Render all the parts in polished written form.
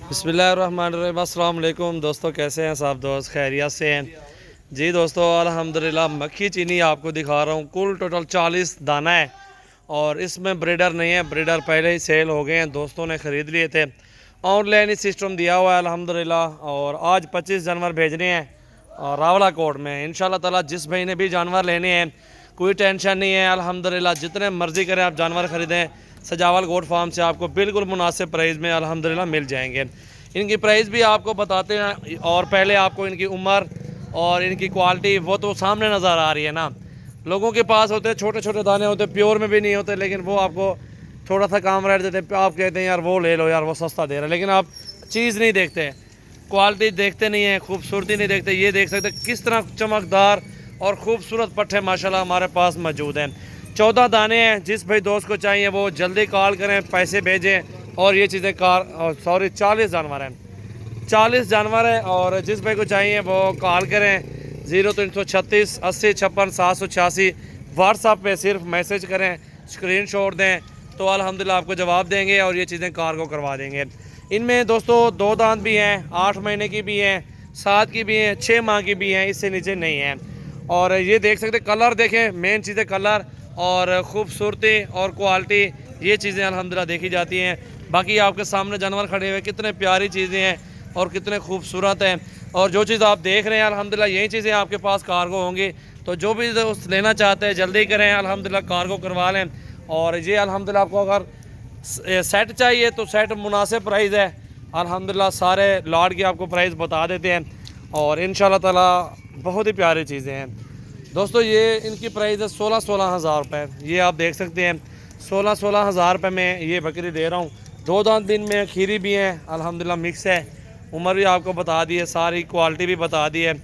बिस्मिल्लाहिर्रहमानिर्रहीम। अस्सलाम वालेकुम दोस्तों, कैसे हैं सब दोस्त? खैरियत से हैं जी दोस्तों? अल्हम्दुलिल्लाह। मक्खी चीनी आपको दिखा रहा हूँ। कुल टोटल 40 दाना है और इसमें ब्रीडर नहीं है, ब्रीडर पहले ही सेल हो गए हैं, दोस्तों ने ख़रीद लिए थे। ऑनलाइन ही सिस्टम दिया हुआ है अल्हम्दुलिल्लाह। और आज 25 जानवर भेजने हैं और रावला कोट में इंशाल्लाह ताला। जिस भाई ने भी जानवर लेने हैं कोई टेंशन नहीं है अल्हम्दुलिल्लाह, जितने मर्ज़ी करें आप जानवर ख़रीदें। सजावल गोट फार्म से आपको बिल्कुल मुनासिब प्राइस में अल्हम्दुलिल्लाह मिल जाएंगे। इनकी प्राइस भी आपको बताते हैं और पहले आपको इनकी उम्र और इनकी क्वालिटी वो तो सामने नज़र आ रही है ना। लोगों के पास होते हैं छोटे छोटे दाने होते, प्योर में भी नहीं होते, लेकिन वो आपको थोड़ा सा काम रेट देते हैं। आप कहते हैं यार वो ले लो यार, वो सस्ता दे रहा है, लेकिन आप चीज़ नहीं देखते, क्वालिटी देखते नहीं है, खूबसूरती नहीं देखते। ये देख सकते किस तरह चमकदार और ख़ूबसूरत पट्ठे माशाल्लाह हमारे पास मौजूद हैं। 14 दाने हैं। जिस भाई दोस्त को चाहिए वो जल्दी कॉल करें, पैसे भेजें और ये चीज़ें 40 जानवर हैं, 40 जानवर हैं। और जिस भाई को चाहिए वो कॉल करें 0336 80 56 786। व्हाट्सएप पे सिर्फ मैसेज करें, स्क्रीनशॉट दें तो अल्हम्दुलिल्लाह आपको जवाब देंगे और ये चीज़ें कार्गो करवा देंगे। इनमें दोस्तों 2 दांत भी हैं, 8 महीने की भी हैं, 7 की भी हैं, 6 माह की भी हैं, इससे नीचे नहीं हैं। और ये देख सकते कलर देखें, मेन चीज़ें कलर और ख़ूबसूरती और क्वालिटी, ये चीज़ें अल्हम्दुलिल्लाह देखी जाती हैं। बाकी आपके सामने जानवर खड़े हुए कितने प्यारी चीज़ें हैं और कितने खूबसूरत हैं। और जो चीज़ आप देख रहे हैं अल्हम्दुलिल्लाह यही चीज़ें आपके पास कार्गो होंगी। तो जो भी दोस्त लेना चाहते हैं जल्दी करें, अल्हम्दुलिल्लाह कार्गो करवा लें। और ये अल्हम्दुलिल्लाह आपको अगर सेट चाहिए तो सेट मुनासिब प्राइस है अल्हम्दुलिल्लाह। सारे लॉट की आपको प्राइस बता देते हैं और इंशाल्लाह ताला बहुत ही प्यारी चीज़ें हैं दोस्तों। ये इनकी प्राइस है 16-16 हज़ार रुपये। ये आप देख सकते हैं 16-16 हज़ार रुपये में ये बकरी दे रहा हूँ। 2 दांत दिन में खीरी भी हैं अल्हम्दुलिल्लाह, मिक्स है। उम्र भी आपको बता दी है, सारी क्वालिटी भी बता दी है।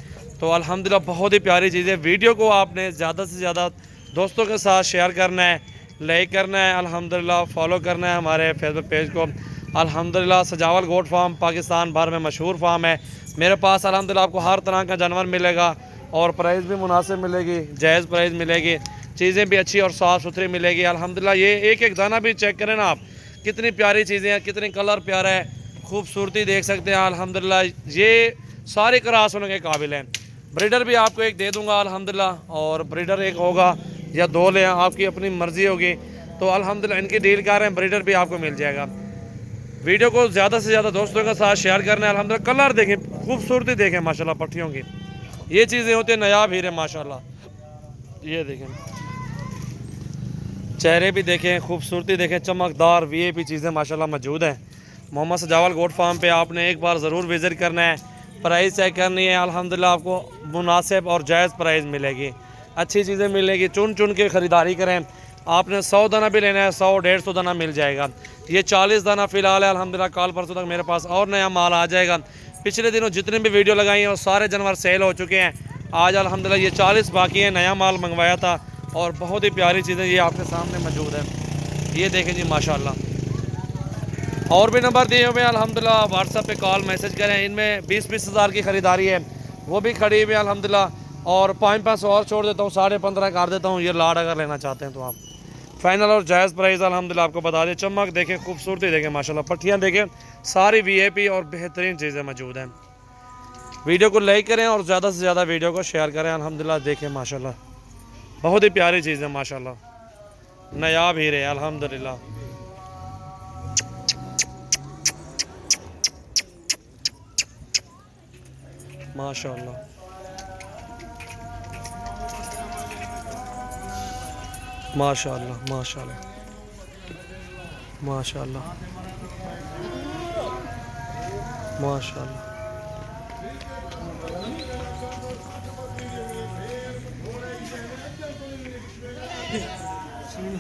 तो अल्हम्दुलिल्लाह बहुत ही प्यारी चीज़ है। वीडियो को आपने ज़्यादा से ज़्यादा दोस्तों के साथ शेयर करना है, लाइक करना है, अल्हम्दुलिल्लाह फॉलो करना है हमारे फेसबुक पेज को। अल्हम्दुलिल्लाह सजावल गोट फार्म पाकिस्तान भर में मशहूर फार्म है। मेरे पास अल्हम्दुलिल्लाह आपको हर तरह का जानवर मिलेगा और प्राइस भी मुनासिब मिलेगी, जायज़ प्राइस मिलेगी, चीज़ें भी अच्छी और साफ़ सुथरी मिलेगी अल्हम्दुलिल्लाह। ये एक एक दाना भी चेक करें ना आप, कितनी प्यारी चीज़ें हैं, कितनी कलर प्यारा है, खूबसूरती देख सकते हैं अल्हम्दुलिल्लाह। ये सारे क्रॉस होने के काबिल हैं। ब्रीडर भी आपको एक दे दूँगा अल्हम्दुलिल्लाह, और ब्रीडर एक होगा या 2 लें, आपकी अपनी मर्ज़ी होगी। तो अल्हम्दुलिल्लाह इनकी डील कर रहे हैं, ब्रीडर भी आपको मिल जाएगा। वीडियो को ज़्यादा से ज़्यादा दोस्तों के साथ शेयर करना है। अल्हम्दुलिल्लाह कलर देखें, खूबसूरती देखें माशाल्लाह पट्टियों की, ये चीज़ें होती हैं नायाब हीरे माशाल्लाह। ये देखें चेहरे भी देखें, खूबसूरती देखें, चमकदार वीआईपी चीज़ें माशाल्लाह मौजूद हैं। मोहम्मद सजावल गोट फार्म पे आपने एक बार ज़रूर विज़िट करना है, प्राइस चेक करनी है। अल्हम्दुलिल्लाह आपको मुनासिब और जायज़ प्राइस मिलेगी, अच्छी चीज़ें मिलेगी। चुन चुन के ख़रीदारी करें। आपने 100 दाना भी लेना है, 100-150 दाना मिल जाएगा। ये 40 दाना फ़िलहाल है अल्हम्दुलिल्लाह। कल परसों तक मेरे पास और नया माल आ जाएगा। पिछले दिनों जितने भी वीडियो लगाई हैं वो सारे जानवर सेल हो चुके हैं। आज अल्हम्दुलिल्लाह ये 40 बाकी हैं, नया माल मंगवाया था और बहुत ही प्यारी चीज़ें ये आपके सामने मौजूद है। ये देखें जी माशाल्लाह। और भी नंबर दिए हुए हैं अल्हम्दुलिल्लाह, व्हाट्सएप पे कॉल मैसेज करें। इनमें 20-20 हज़ार की ख़रीदारी है, वो भी खड़ी हुई है अल्हम्दुलिल्लाह। और 500 और छोड़ देता हूँ, 15.5 कर देता हूँ। ये लाड अगर लेना चाहते हैं तो आप फाइनल और जायज़ प्राइस अल्हम्दुलिल्लाह आपको बता दें। चमक देखें, खूबसूरती देखें माशाल्लाह, पट्टियाँ देखें, सारी वीआईपी और बेहतरीन चीज़ें मौजूद हैं। वीडियो को लाइक करें और ज़्यादा से ज़्यादा वीडियो को शेयर करें अल्हम्दुलिल्लाह। देखें माशाल्लाह बहुत ही प्यारी चीज़ है माशाल्लाह, नायाब हीरे अल्हम्दुलिल्लाह। माशाल्लाह माशाल्लाह माशाल्लाह माशाल्लाह माशाल्लाह।